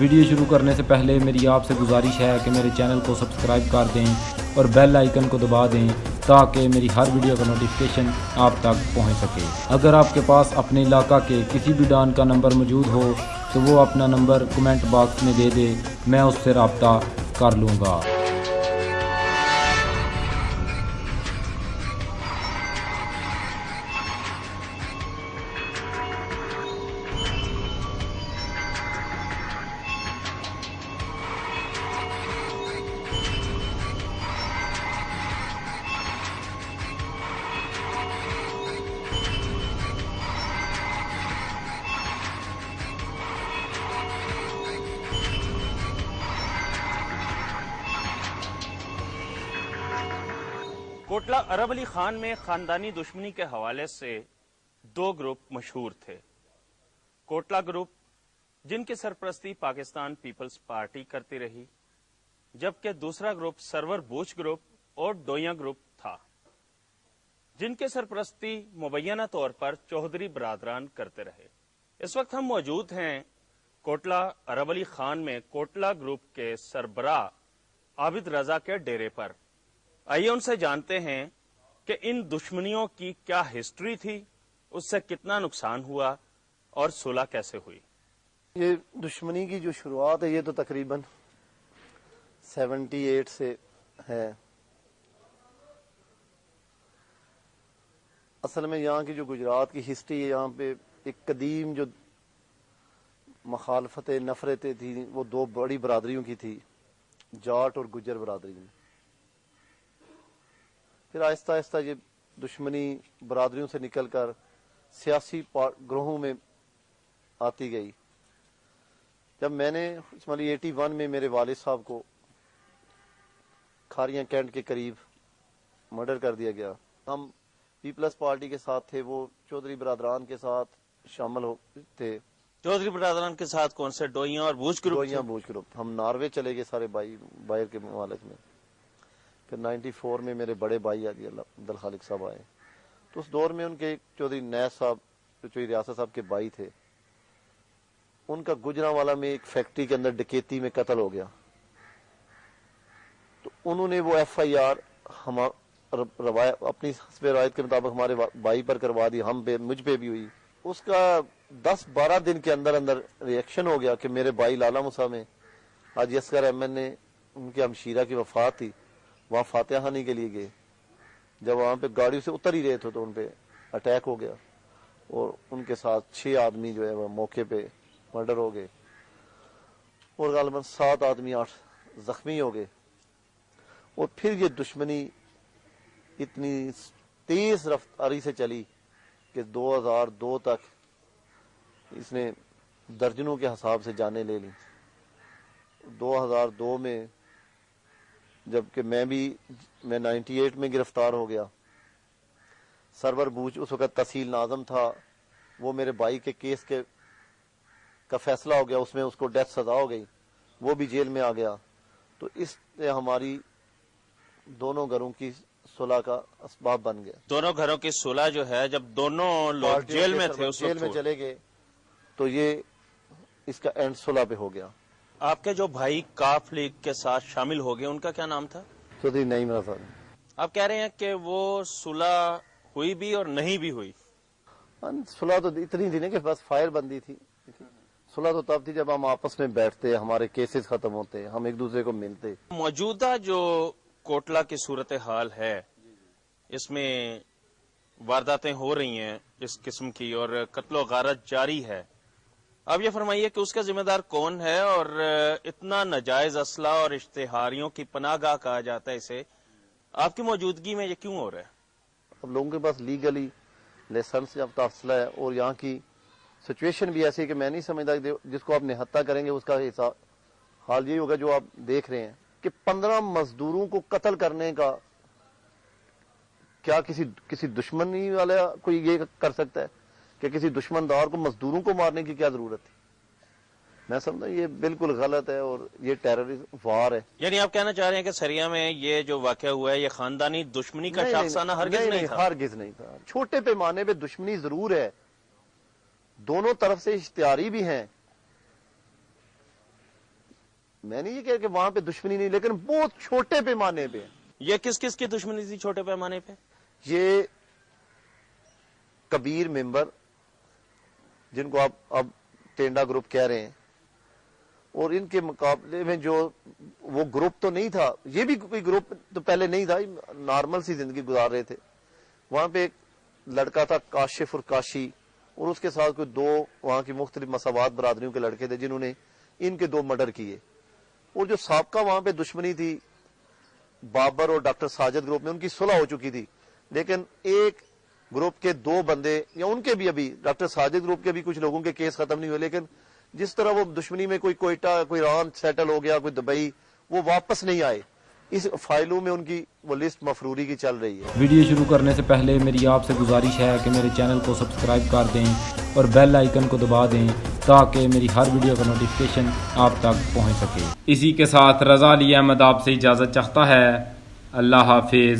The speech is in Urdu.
ویڈیو شروع کرنے سے پہلے میری آپ سے گزارش ہے کہ میرے چینل کو سبسکرائب کر دیں اور بیل آئیکن کو دبا دیں تاکہ میری ہر ویڈیو کا نوٹیفیکیشن آپ تک پہنچ سکے۔ اگر آپ کے پاس اپنے علاقہ کے کسی بھی ڈان کا نمبر موجود ہو تو وہ اپنا نمبر کمنٹ باکس میں دے دے، میں اس سے رابطہ کر لوں گا۔ کوٹلہ عرب علی خان میں خاندانی دشمنی کے حوالے سے دو گروپ مشہور تھے۔ کوٹلہ گروپ، جن کی سرپرستی پاکستان پیپلز پارٹی کرتی رہی، جبکہ دوسرا گروپ سرور بوچ گروپ اور ڈوئیاں گروپ تھا، جن کی سرپرستی مبینہ طور پر چودھری برادران کرتے رہے۔ اس وقت ہم موجود ہیں کوٹلہ عرب علی خان میں کوٹلہ گروپ کے سربراہ عابد رضا کے ڈیرے پر۔ آئیے ان سے جانتے ہیں کہ ان دشمنیوں کی کیا ہسٹری تھی، اس سے کتنا نقصان ہوا اور صلح کیسے ہوئی۔ یہ دشمنی کی جو شروعات ہے یہ تو تقریباً 78 سے ہے۔ اصل میں یہاں کی جو گجرات کی ہسٹری ہے، یہاں پہ ایک قدیم جو مخالفتیں نفرتیں تھیں وہ دو بڑی برادریوں کی تھی، جاٹ اور گجر برادری میں۔ پھر آہستہ آہستہ یہ دشمنی برادریوں سے نکل کر سیاسی گروہوں میں آتی گئی۔ جب میں نے 81 میں میرے والد صاحب کو کھاریاں کینٹ کے قریب مرڈر کر دیا گیا، ہم پیپلز پارٹی کے ساتھ تھے، وہ چودھری برادران کے ساتھ شامل تھے۔ چودھری برادران کے ساتھ کون سے؟ ڈوئیاں اور بوچ گروپ؟ ڈوئیاں بوچ گروپ۔ ہم ناروے چلے گئے سارے بھائی باہر کے ممالک میں۔ پھر 94 میں میرے بڑے بھائی عبد الخالق صاحب آئے، تو اس دور میں ان کے چودھری نیز صاحب جو چودھری ریاست صاحب کے بھائی تھے، ان کا گجرانوالا میں ایک فیکٹری کے اندر ڈکیتی میں قتل ہو گیا۔ تو انہوں نے وہ FIR اپنی حسب روایت کے مطابق ہمارے بھائی پر کروا دی، مجھ پہ بھی ہوئی۔ اس کا 10-12 دن کے اندر اندر ریئیکشن ہو گیا کہ میرے بھائی لالا موسیٰ میں حاجی اصغر احمد نے، ان کی ہمشیرہ کی وفات تھی، وہاں فاتحہ خوانی کے لیے گئے۔ جب وہاں پہ گاڑی سے اتر ہی رہے تھے تو ان پہ اٹیک ہو گیا اور ان کے ساتھ 6 آدمی جو ہے وہ موقع پہ مرڈر ہو گئے اور غالباً 7 آدمی 8 زخمی ہو گئے۔ اور پھر یہ دشمنی اتنی تیز رفتاری سے چلی کہ 2002 تک اس نے درجنوں کے حساب سے جانیں لے لی۔ 2002 میں جبکہ میں 98 میں گرفتار ہو گیا۔ سرور بوچ اس وقت تحصیل ناظم تھا، وہ میرے بھائی کے کیس کا فیصلہ ہو گیا، اس میں اس کو ڈیتھ سزا ہو گئی، وہ بھی جیل میں آ گیا۔ تو اس سے ہماری دونوں گھروں کی صلح کا اسباب بن گیا۔ دونوں گھروں کی صلح جو ہے، جب دونوں لوگ جیل میں تھے، اس جیل میں چلے گئے تو یہ اس کا اینڈ صلح پہ ہو گیا۔ آپ کے جو بھائی کاف لیگ کے ساتھ شامل ہو گئے، ان کا کیا نام تھا؟ چودھری نعیم رضا۔ آپ کہہ رہے ہیں کہ وہ صلح ہوئی بھی اور نہیں بھی ہوئی۔ صلح تو اتنی تھی نا کہ بس فائر بندی تھی۔ صلح تو تب تھی جب ہم آپس میں بیٹھتے، ہمارے کیسز ختم ہوتے، ہم ایک دوسرے کو ملتے۔ موجودہ جو کوٹلہ کی صورتحال ہے، اس میں وارداتیں ہو رہی ہیں اس قسم کی اور قتل و غارت جاری ہے، اب یہ فرمائیے کہ اس کا ذمہ دار کون ہے؟ اور اتنا ناجائز اسلحہ اور اشتہاریوں کی پناہ گاہ کہا جاتا ہے اسے، آپ کی موجودگی میں یہ کیوں ہو رہا ہے؟ اب لوگوں کے پاس لیگلی لائسنس جب اسلحہ ہے اور یہاں کی سچویشن بھی ایسی ہے کہ میں نہیں سمجھتا کہ جس کو آپ نہتہ کریں گے اس کا حال یہی ہوگا جو آپ دیکھ رہے ہیں کہ 15 مزدوروں کو قتل کرنے کا کیا کسی دشمنی والا کوئی یہ کر سکتا ہے کہ کسی دشمن دار کو مزدوروں کو مارنے کی کیا ضرورت تھی؟ میں سمجھتا ہوں یہ بالکل غلط ہے اور یہ ٹیررزم وار ہے۔ یعنی آپ کہنا چاہ رہے ہیں کہ سریا میں یہ جو واقعہ ہوا ہے یہ خاندانی دشمنی کا شاخسانہ ہرگز نہیں تھا؟ ہرگز نہیں تھا۔ چھوٹے پیمانے پہ دشمنی ضرور ہے، دونوں طرف سے اشتہاری بھی ہیں، میں نہیں یہ کہہ کہ وہاں پہ دشمنی نہیں، لیکن بہت چھوٹے پیمانے پہ. یہ کس کس کی دشمنی تھی چھوٹے پیمانے پہ؟ یہ کبیر ممبر جن کو آپ اب ٹینڈا گروپ کہہ رہے ہیں، اور ان کے مقابلے میں جو وہ گروپ تو نہیں تھا، یہ بھی کوئی گروپ تو پہلے نہیں تھا، نارمل سی زندگی گزار رہے تھے. وہاں پہ ایک لڑکا تھا کاشف اور کاشی، اور اس کے ساتھ کوئی دو وہاں کی مختلف مساوات برادریوں کے لڑکے تھے جنہوں نے ان کے 2 مرڈر کیے. اور جو سابقہ وہاں پہ دشمنی تھی بابر اور ڈاکٹر ساجد گروپ میں، ان کی صلح ہو چکی تھی، لیکن ایک گروپ کے 2 بندے یا ان کے بھی ابھی ڈاکٹر ساجد گروپ کے بھی کچھ لوگوں کے کیس ختم نہیں ہوئے، لیکن جس طرح وہ دشمنی میں کوئی کوئٹہ کوئی ایران سیٹل ہو گیا، کوئی دبئی، وہ واپس نہیں آئے. اس فائلوں میں ان کی وہ لسٹ مفروری کی چل رہی ہے. ویڈیو شروع کرنے سے پہلے میری آپ سے گزارش ہے کہ میرے چینل کو سبسکرائب کر دیں اور بیل آئیکن کو دبا دیں تاکہ میری ہر ویڈیو کا نوٹیفیکیشن آپ تک پہنچ سکے. اسی کے ساتھ رضا علی احمد آپ سے اجازت چاہتا ہے. اللہ حافظ.